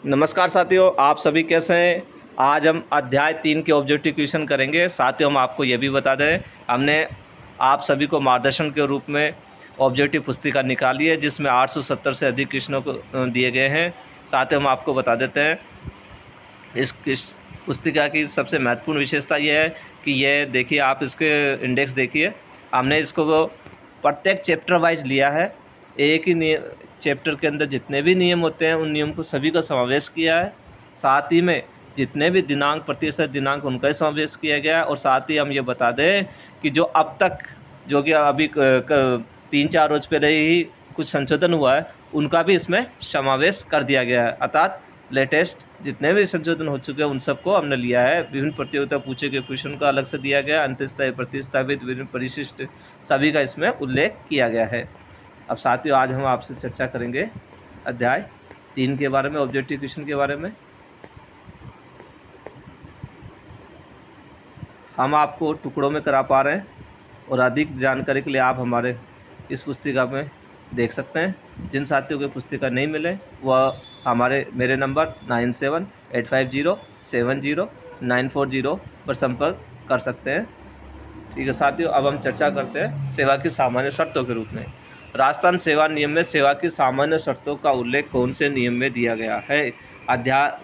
नमस्कार साथियों, आप सभी कैसे हैं। आज हम अध्याय 3 के ऑब्जेक्टिव क्वेश्चन करेंगे। साथियों, हम आपको ये भी बता दें, हमने आप सभी को मार्गदर्शन के रूप में ऑब्जेक्टिव पुस्तिका निकाली है जिसमें 870 से अधिक क्वेश्चनों को दिए गए हैं। साथ ही हम आपको बता देते हैं इस पुस्तिका की सबसे महत्वपूर्ण विशेषता यह है कि ये देखिए, आप इसके इंडेक्स देखिए। हमने इसको प्रत्येक चैप्टर वाइज लिया है। एक ही चैप्टर के अंदर जितने भी नियम होते हैं उन नियम को सभी का समावेश किया है। साथ ही में जितने भी दिनांक, प्रतिशत दिनांक, उनका ही समावेश किया गया है। और साथ ही हम ये बता दें कि जो अब तक, जो कि अभी 3-4 रोज पहले ही कुछ संशोधन हुआ है, उनका भी इसमें समावेश कर दिया गया है। अर्थात लेटेस्ट जितने भी संशोधन हो चुके हैं उन सबको हमने लिया है। विभिन्न प्रतियोगिता पूछे गए क्वेश्चन का अलग से दिया गया, अंतःस्थायी, प्रतिस्थापित, विभिन्न परिशिष्ट, सभी का इसमें उल्लेख किया गया है। अब साथियों, आज हम आपसे चर्चा करेंगे अध्याय 3 के बारे में, ऑब्जेक्टिव क्वेश्चन के बारे में। हम आपको टुकड़ों में करा पा रहे हैं और अधिक जानकारी के लिए आप हमारे इस पुस्तिका में देख सकते हैं। जिन साथियों को पुस्तिका नहीं मिले वह मेरे नंबर 9785070940 पर संपर्क कर सकते हैं। ठीक है साथियों, अब हम चर्चा करते हैं सेवा की सामान्य शर्तों के रूप में। राजस्थान सेवा नियम में सेवा की सामान्य शर्तों का उल्लेख कौन से नियम में दिया गया है?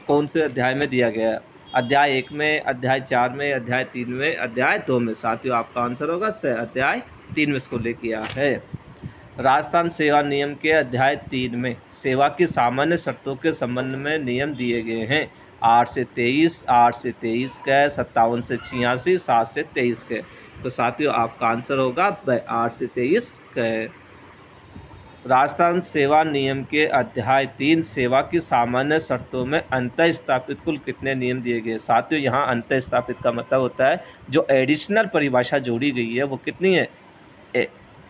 कौन से अध्याय में दिया गया है? अध्याय 1 में, अध्याय 4 में, अध्याय 3 में, अध्याय 2 में। साथियों, आपका आंसर होगा अध्याय 3 में इसको उल्लेख किया है। राजस्थान सेवा नियम के अध्याय 3 में सेवा की सामान्य शर्तों के संबंध में नियम दिए गए हैं। 8 से 23, 8 से 23 के, 57 से 86, 7 से 23 के। तो साथियों, आपका आंसर होगा 8 से 23 के। राजस्थान सेवा नियम के अध्याय 3 सेवा की सामान्य शर्तों में अंतः स्थापित कुल कितने नियम दिए गए? साथियों, यहाँ अंतः स्थापित का मतलब होता है जो एडिशनल परिभाषा जोड़ी गई है वो कितनी है?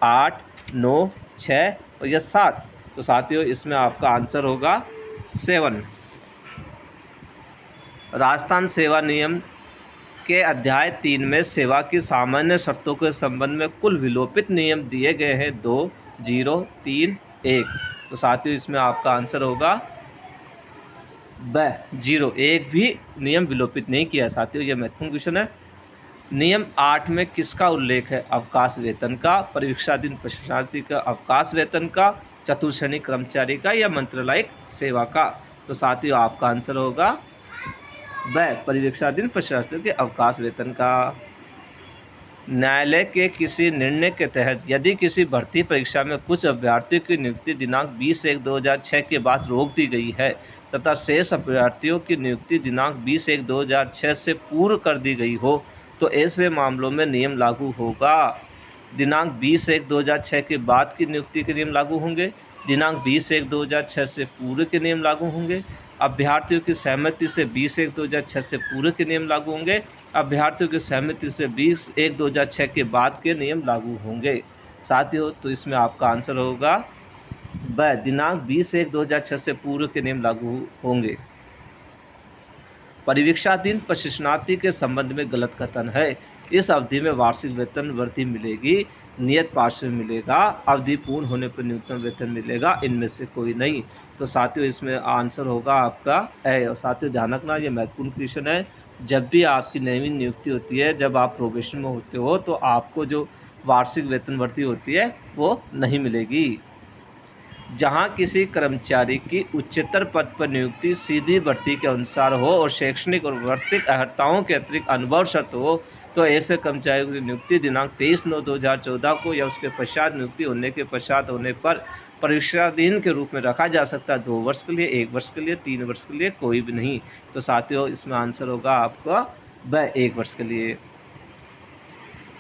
8, 9, 6 और या 7। तो साथियों, इसमें आपका आंसर होगा 7। राजस्थान सेवा नियम के अध्याय 3 में सेवा की सामान्य शर्तों के संबंध में कुल विलोपित नियम दिए गए हैं 2, 0, 3, 1। तो साथियों, इसमें आपका आंसर होगा 0। एक भी नियम विलोपित नहीं किया। साथियों, यह महत्वपूर्ण क्वेश्चन है। नियम 8 में किसका उल्लेख है? अवकाश वेतन का, परीक्षाधीन प्रशिक्षणार्थी का अवकाश वेतन का, चतुर्श्रेणी कर्मचारी का या मंत्रालयिक सेवा का? तो साथियों, आपका आंसर होगा परीक्षाधीन प्रशिक्षणार्थी के अवकाश वेतन का। न्यायालय के किसी निर्णय के तहत यदि किसी भर्ती परीक्षा में कुछ अभ्यर्थियों की नियुक्ति दिनांक 20/1/2006 के बाद रोक दी गई है तथा शेष अभ्यर्थियों की नियुक्ति दिनांक 20/1/2006 से पूर्व कर दी गई हो तो ऐसे मामलों में नियम लागू होगा। दिनांक 20/1/2006 के बाद की नियुक्ति के नियम लागू होंगे, दिनांक 20/1/2006 से पूर्व के नियम लागू होंगे, अभ्यर्थियों की सहमति से 20/1/2006 से पूर्व के नियम लागू होंगे, अभ्यर्थियों की सहमति से 20/1/2006 के बाद के नियम लागू होंगे। साथियों, तो इसमें आपका आंसर होगा दिनांक 20/1/2006 से पूर्व के नियम लागू होंगे। परिवीक्षाधीन प्रशिक्षणार्थी के संबंध में गलत कथन है। इस अवधि में वार्षिक वेतन वृद्धि मिलेगी, नियत पार्श्व मिलेगा, अवधि पूर्ण होने पर न्यूनतम वेतन मिलेगा, इनमें से कोई नहीं। तो साथियों, इसमें आंसर होगा आपका है। और साथियों, ध्यान रखना, ये महत्वपूर्ण क्वेश्चन है। जब भी आपकी नई नियुक्ति होती है, जब आप प्रोबेशन में होते हो, तो आपको जो वार्षिक वेतन वृद्धि होती है वो नहीं मिलेगी। जहां किसी कर्मचारी की उच्चतर पद पर नियुक्ति सीधी भर्ती के अनुसार हो और शैक्षणिक और वर्तिक अर्हताओं के अतिरिक्त अनुभव शर्त हो तो ऐसे कर्मचारी की नियुक्ति दिनांक 23/9/2014 को या उसके पश्चात नियुक्ति होने के पश्चात होने पर परीक्षाधीन के रूप में रखा जा सकता है। 2 वर्ष के लिए, 1 वर्ष के लिए, 3 वर्ष के लिए, कोई भी नहीं। तो साथियों, इसमें आंसर होगा आपका 1 वर्ष के लिए।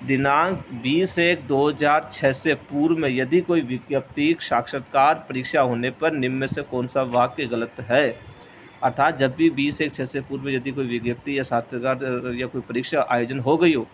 दिनांक 20/1/2006 से पूर्व में यदि कोई विज्ञप्ति साक्षात्कार परीक्षा होने पर निम्न में से कौन सा वाक्य गलत है? अर्थात जब भी 20/1/6 से पूर्व में यदि कोई विज्ञप्ति या साक्षात्कार या कोई परीक्षा आयोजन हो गई हो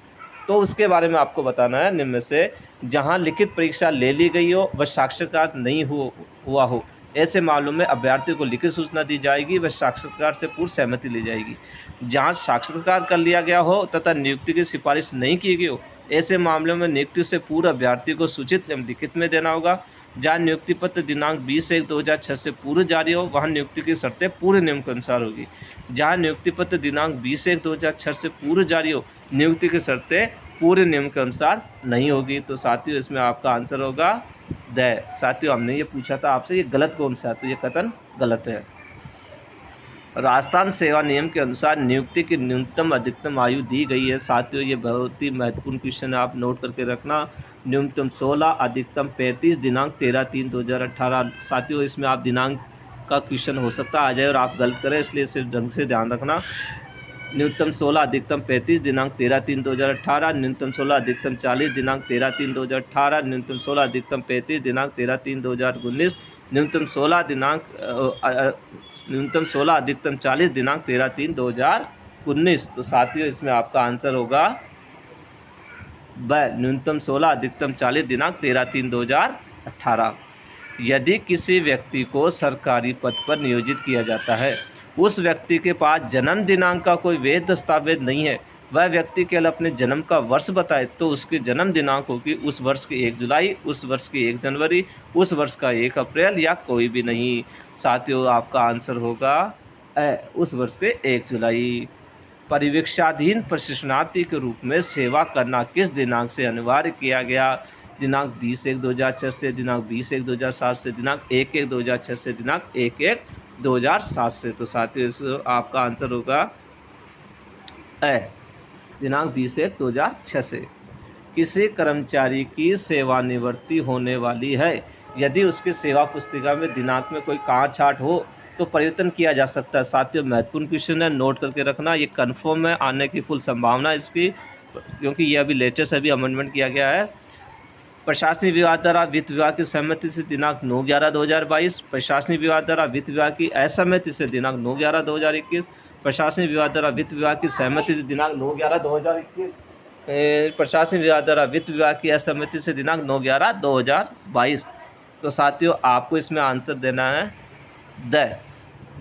तो उसके बारे में आपको बताना है। निम्न में से जहां लिखित परीक्षा ले ली गई हो व साक्षात्कार नहीं हुआ हो, ऐसे मामलों में अभ्यर्थी को लिखित सूचना दी जाएगी व साक्षात्कार से पूर्व सहमति ली जाएगी। जहां साक्षात्कार कर लिया गया हो तथा नियुक्ति की सिफारिश नहीं की गई हो, ऐसे मामलों में नियुक्ति से पूर्व अभ्यर्थी को सूचित एवं लिखित में देना होगा। जहाँ नियुक्ति पत्र दिनांक 20/1/2006 से पूर्व जारी हो वहाँ नियुक्ति की शर्तें पूरे नियम के अनुसार होगी। जहाँ नियुक्ति पत्र दिनांक 20/1/2006 से पूर्व जारी हो नियुक्ति की शर्तें पूरे नियम के अनुसार नहीं होगी। तो साथियों इसमें आपका आंसर होगा द। साथियों हमने ये पूछा था आपसे, ये गलत कौन सा है, तो ये कथन गलत है। राजस्थान सेवा नियम के अनुसार नियुक्ति की न्यूनतम अधिकतम आयु दी गई है। साथियों ये बहुत ही महत्वपूर्ण क्वेश्चन है, आप नोट करके रखना। न्यूनतम 16, अधिकतम 35, दिनांक 13/3/2018। साथियों इसमें आप दिनांक का क्वेश्चन हो सकता आ जाए और आप गलत करें, इसलिए इसे ढंग से ध्यान रखना। न्यूनतम 16, अधिकतम 35, दिनांक 13/3/2018। न्यूनतम 16, अधिकतम 40, दिनांक 13/3/2018। न्यूनतम 16, अधिकतम 35, दिनांक 13/3/2019। न्यूनतम 16 दिनांक न्यूनतम 16, अधिकतम 40, दिनांक 13/3/2019। तो साथियों इसमें आपका आंसर होगा ब। न्यूनतम 16, अधिकतम 40, दिनांक 13/3/2018। यदि किसी व्यक्ति को सरकारी पद पर नियोजित किया जाता है, उस व्यक्ति के पास जन्म दिनांक का कोई वैध दस्तावेज नहीं है, वह व्यक्ति केवल अपने जन्म का वर्ष बताए, तो उसकी जन्म दिनांक होगी उस वर्ष की 1 जुलाई, उस वर्ष की 1 जनवरी, उस वर्ष का 1 अप्रैल या कोई भी नहीं। साथियों आपका आंसर होगा उस वर्ष के 1 जुलाई। परिवीक्षाधीन प्रशिक्षणार्थी के रूप में सेवा करना किस दिनांक से अनिवार्य किया गया? दिनांक 20/1/2006 से, दिनांक 20/1/2007 से, दिनांक 1/1/2006 से, दिनांक 1/1/2007 से। तो साथियों इस आपका आंसर होगा दिनांक 20/1/2006 से। किसी कर्मचारी की सेवानिवृत्ति होने वाली है, यदि उसकी सेवा पुस्तिका में दिनांक में कोई काट-छांट हो तो परिवर्तन किया जा सकता है। साथियों महत्वपूर्ण क्वेश्चन है, नोट करके रखना। ये कन्फर्म है, आने की फुल संभावना इसकी, क्योंकि ये अभी लेटेस्ट अभी अमेंडमेंट किया गया है। प्रशासनिक विभाग द्वारा वित्त विभाग की सहमति से दिनांक 9/11/2022। प्रशासनिक विभाग द्वारा वित्त विभाग की असहमति से दिनांक 9/11/2021। प्रशासनिक विभाग द्वारा वित्त विभाग की सहमति से दिनांक 9/11/2021। प्रशासनिक विभाग द्वारा वित्त विभाग की असहमति से दिनांक 9/11/2022। तो साथियों आपको इसमें आंसर देना है द।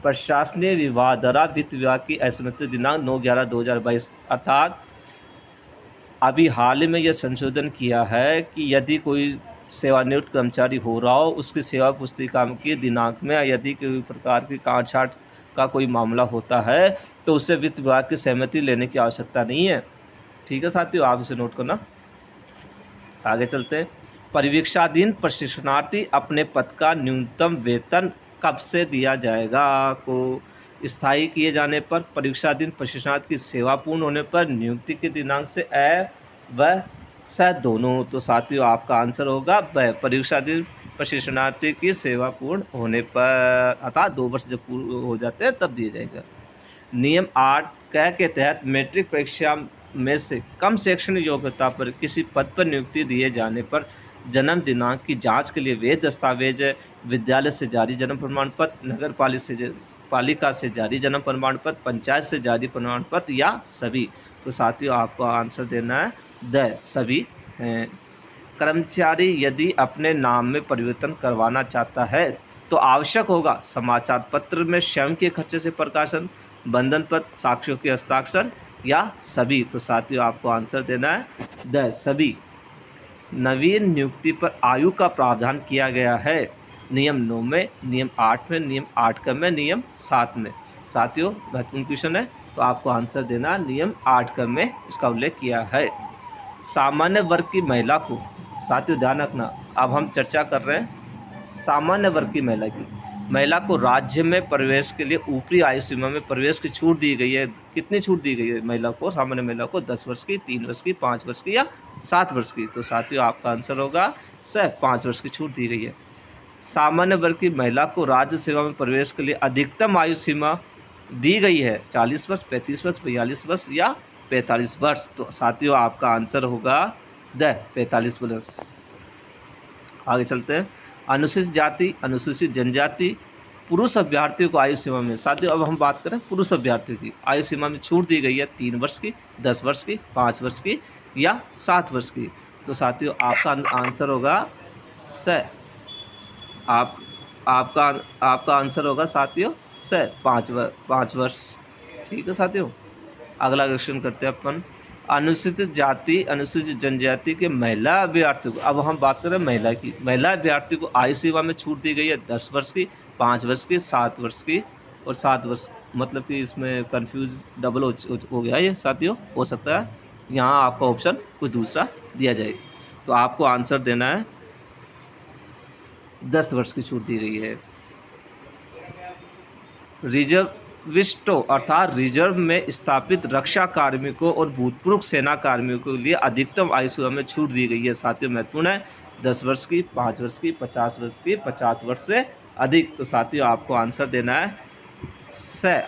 प्रशासनिक विभाग द्वारा वित्त विभाग की असहमति दिनांक 9/11/2022। अर्थात अभी हाल ही में यह संशोधन किया है कि यदि कोई सेवानिवृत्त कर्मचारी हो रहा हो, उसकी सेवा पुस्तिका के दिनांक में यदि कोई प्रकार की काट-छांट का कोई मामला होता है तो उससे वित्त विभाग की सहमति लेने की आवश्यकता नहीं है। ठीक है साथियों, आप इसे नोट करना। आगे चलते हैं। परिवीक्षाधीन प्रशिक्षणार्थी अपने पद का न्यूनतम वेतन कब से दिया जाएगा? को स्थायी किए जाने पर, परीक्षाधीन प्रशिक्षणार्थी की सेवा पूर्ण होने पर, नियुक्ति के दिनांक से व स दोनों। तो साथियों आपका आंसर होगा ब। परीक्षाधीन प्रशिक्षणार्थी की सेवा पूर्ण होने पर, अर्थात 2 वर्ष जब पूर्ण हो जाते हैं तब दिया जाएगा। नियम 8 क के तहत मैट्रिक परीक्षा में से कम शैक्षणिक योग्यता पर किसी पद पर नियुक्ति दिए जाने पर जन्म दिनांक की जांच के लिए वैध दस्तावेज विद्यालय से जारी जन्म प्रमाण पत्र, नगर पालिका से जारी जन्म प्रमाण पत्र, पंचायत से जारी प्रमाण पत्र या सभी। तो साथियों आपको आंसर देना है द, सभी हैं। कर्मचारी यदि अपने नाम में परिवर्तन करवाना चाहता है तो आवश्यक होगा समाचार पत्र में स्वयं के खर्चे से प्रकाशन, बंधन पत्र, साक्ष्यों के हस्ताक्षर या सभी। तो साथियों आपको आंसर देना है द, सभी। नवीन नियुक्ति पर आयु का प्रावधान किया गया है नियम 9 में, नियम 8 में, नियम 8 क में, नियम 7 में। साथियों महत्वपूर्ण क्वेश्चन है, तो आपको आंसर देना नियम 8 क में इसका उल्लेख किया है। सामान्य वर्ग की महिला को, साथियों ध्यान रखना, अब हम चर्चा कर रहे हैं सामान्य वर्ग की महिला को राज्य में प्रवेश के लिए ऊपरी आयु सीमा में प्रवेश की छूट दी गई है। कितनी छूट दी गई है महिला को? सामान्य महिला को 10 वर्ष की, 3 वर्ष की, 5 वर्ष की या 7 वर्ष की। तो साथियों आपका आंसर होगा 5 वर्ष की छूट दी गई है। सामान्य वर्ग की महिला को राज्य सेवा में प्रवेश के लिए अधिकतम आयु सीमा दी गई है 40 वर्ष, 35 वर्ष, 42 वर्ष या 45 वर्ष। तो साथियों आपका आंसर होगा द 45 वर्ष। आगे चलते हैं। अनुसूचित जाति, अनुसूचित जनजाति, पुरुष अभ्यर्थियों को आयु सीमा में, साथियों अब हम बात करें पुरुष अभ्यर्थियों की आयु सीमा में छूट दी गई है 3 वर्ष की, 10 वर्ष की, 5 वर्ष की या 7 वर्ष की। तो साथियों आपका आंसर होगा आपका आंसर होगा साथियों 5 वर्ष। ठीक है साथियों, अगला क्वेश्चन करते हैं अपन। अनुसूचित जाति अनुसूचित जनजाति के महिला अभ्यर्थी को, अब हम बात करें महिला की, महिला अभ्यर्थी को आयु सीमा में छूट दी गई है 10 वर्ष की, 5 वर्ष की, 7 वर्ष की और 7 वर्ष। मतलब कि इसमें कंफ्यूज डबल हो गया ये साथियों, हो सकता है यहाँ आपका ऑप्शन कुछ दूसरा दिया जाए। तो आपको आंसर देना है 10 वर्ष की छूट दी गई है। रिजर्विस्टों अर्थात रिजर्व में स्थापित रक्षा कार्मिकों और भूतपूर्व सेना कार्मिकों के लिए अधिकतम आयु सीमा में छूट दी गई है साथियों, महत्वपूर्ण है 10 वर्ष की, 5 वर्ष की, 50 वर्ष की, 50 वर्ष से अधिक। तो साथियों आपको आंसर देना है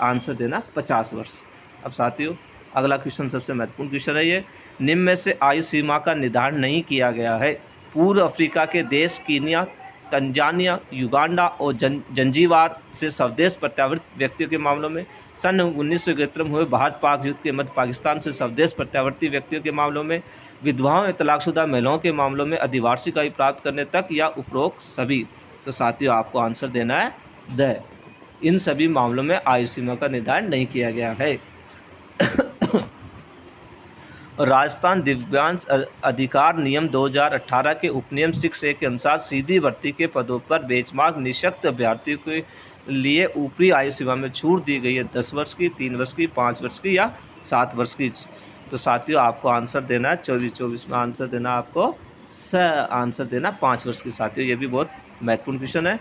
आंसर देना 50 वर्ष। अब साथियों अगला क्वेश्चन सबसे महत्वपूर्ण क्वेश्चन है ये, निम्न में से आयु सीमा का निर्धारण नहीं किया गया है। पूर्व अफ्रीका के देश कीनिया, तंजानिया, युगांडा और जंजीबार से स्वदेश प्रत्यावर्तित व्यक्तियों के मामलों में, सन 1971 में हुए भारत पाक युद्ध के मध्य पाकिस्तान से स्वदेश प्रत्यावर्ती व्यक्तियों के मामलों में, विधवाओं या तलाकशुदा महिलाओं के मामलों में अधिवार्षिक आयु प्राप्त करने तक या उपरोक्त सभी। तो साथियों आपको आंसर देना है द, इन सभी मामलों में आयु सीमा का निर्धारण नहीं किया गया है। राजस्थान दिव्यांग अधिकार नियम 2018 के उपनियम 6A के अनुसार सीधी भर्ती के पदों पर बेंचमार्क निःशक्त अभ्यर्थियों के लिए ऊपरी आयु सीमा में छूट दी गई है 10 वर्ष की, 3 वर्ष की, 5 वर्ष की या 7 वर्ष की। तो साथियों आपको आंसर देना है 24 में आंसर देना आपको आंसर देना 5 वर्ष की। साथियों ये भी बहुत महत्वपूर्ण क्वेश्चन है।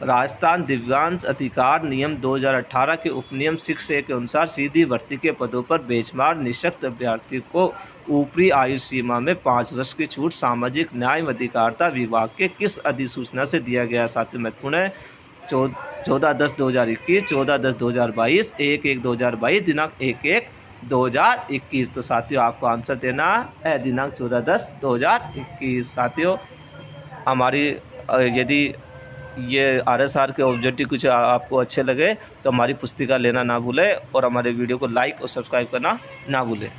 राजस्थान दिव्यांग अधिकार नियम 2018 के उपनियम 6A के अनुसार सीधी भर्ती के पदों पर बेंचमार्क निःशक्त अभ्यर्थी को ऊपरी आयु सीमा में 5 वर्ष की छूट सामाजिक न्याय एवं अधिकारिता विभाग के किस अधिसूचना से दिया गया? साथियों महत्वपूर्ण है 14/10/2021, 14/10/2022, 1/1/2022, दिनांक 1/1/2021। तो साथियों आपको आंसर देना है दिनांक 14/10/2021। साथियों हमारी यदि ये RSR के ऑब्जेक्टिव कुछ आपको अच्छे लगे तो हमारी पुस्तिका लेना ना भूलें और हमारे वीडियो को लाइक और सब्सक्राइब करना ना भूलें।